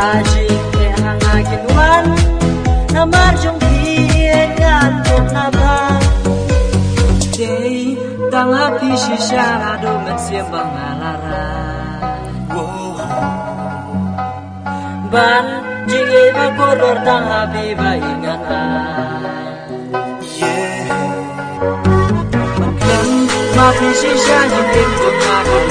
aji ke hanga kinwan na marjong piengan tok na ba day tanga pisi syara do men siembang alara ban jinge ba kodor tanga biba ingan ma pisi syara jing tok na ba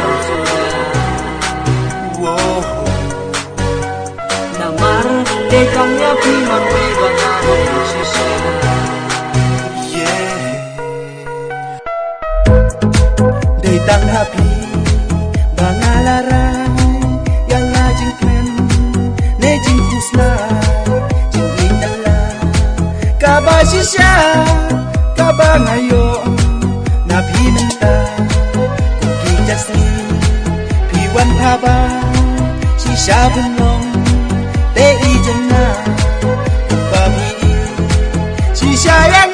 để trong nhớ khi mà quê và ngã để chia sẻ để tăng happy và ngã la rai yang la jing klen ne jing kusla jing indala kaba shisha kaba ngayo na pinanta kuki jasri piwan thaba shisha bunong để ý chân na và mi chỉ saya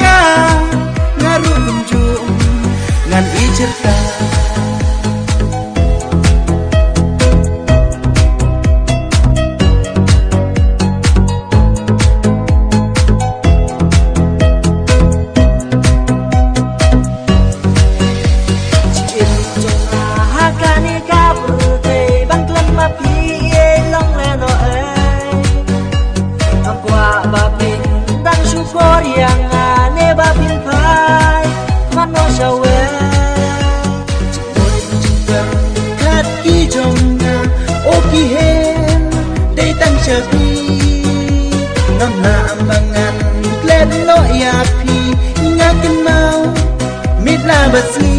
ngaru kunjung ngan i cerita yang ane babin pai mano shawe kat ki jongna o ki hen dei tan chabi ngam na amangan klen lo ya pi ngakin mau mit la basli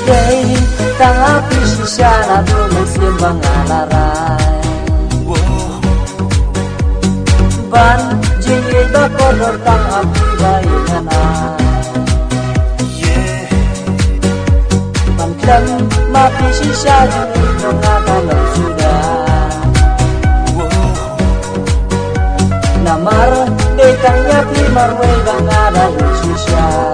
dei tang api shisha do siembang alarai ban jinge ba kodor tang api bayana ban klan ma pi shisha jinge nong ngata sudah namar de tang ya pi marwe bangada shisha